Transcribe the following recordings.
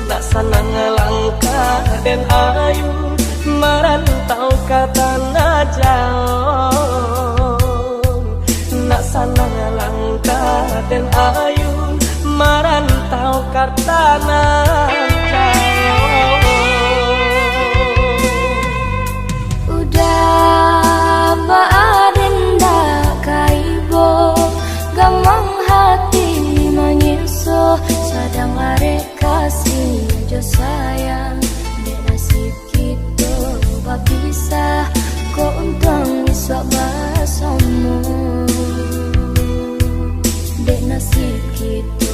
nak sanang langkah dan ayu merantau ke tanah jauh. Nak sanang langkah dan ayu merantau ke tanah jauh. Udah baadenda kaibo gamang hati menyiso sadang arek kasih jo sayang dek nasib kita bapisah kok untung iswak basamu dek nasib kita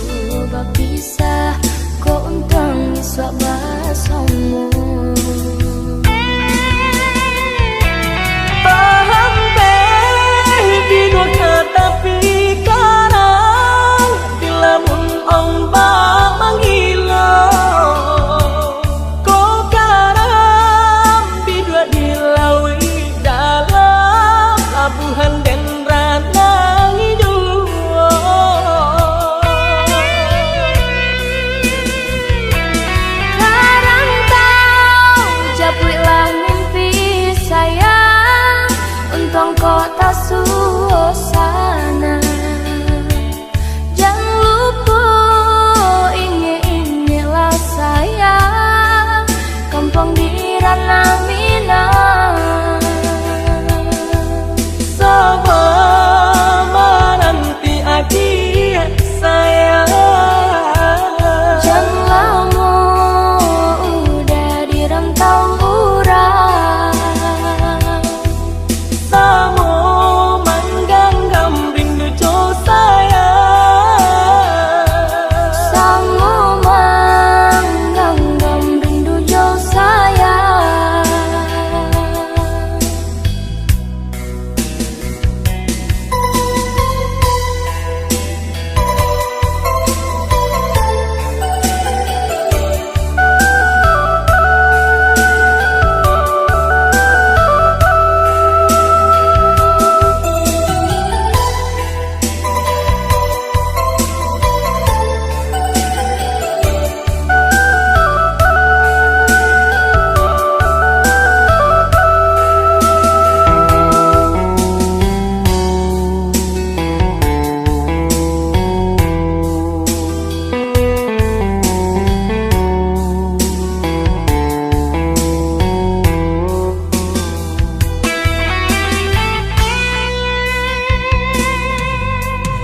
bapisah kok untung iswak basamu. Paham baby dua kata pikiran dilamun ombak menghilang kok karam bidua dilawi dalam labuhan dan ranang hidup. Karang tau japuilah mimpi sayang untung kota suasana. Jangan lupa inge-ingelah sayang kampung di Ranah Minang. Sama nanti adik sayang Jangan lama udah di rantau urang. Samo mangganggam rindu jo sayang Samo mangganggam rindu jo sayang.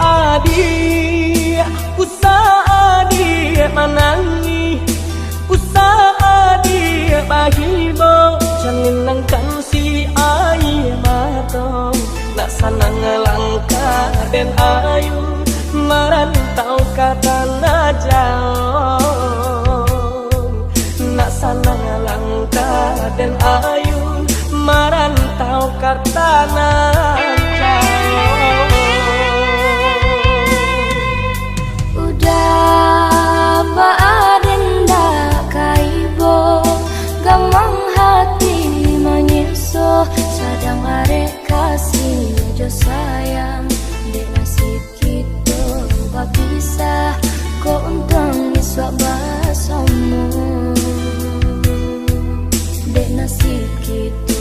Adik, usaha adik manangi, usaha adik bahibo, jangan nangkan si air mata, nak sanang langkah dan ayu merantau ke tanah jauh. Nak sanang langkah dan ayu merantau ke tanah jauh. Udah baadenda kaibo gamang hati menyiso sadang arek kasih jo sayang dek nasib kita bapisah kok untung iswak basamu dek nasib kita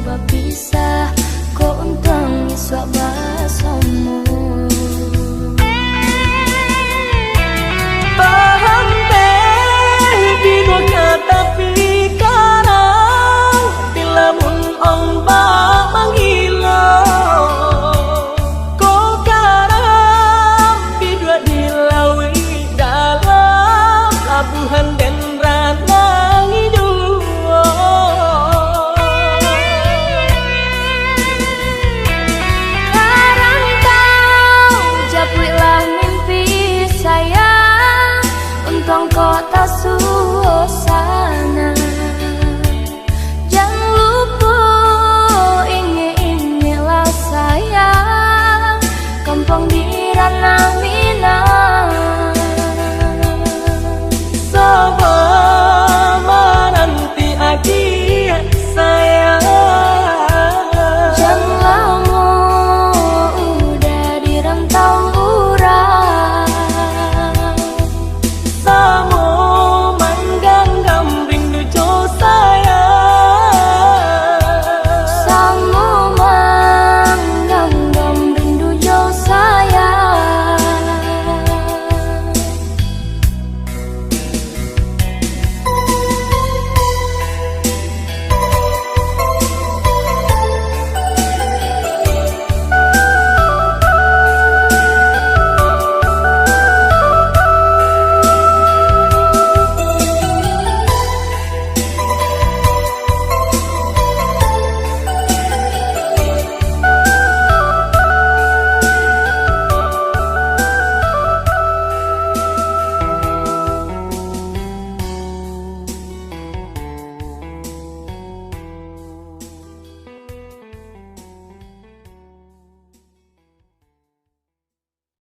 bapisah kok untung iswak basamu. Paham baby dua kata pikiran dilamun ombak menghilang kok karam bidua dilawi dalam labuhan dan ranang hidup. Karang tau japuilah mimpi sayang untung kota suasana.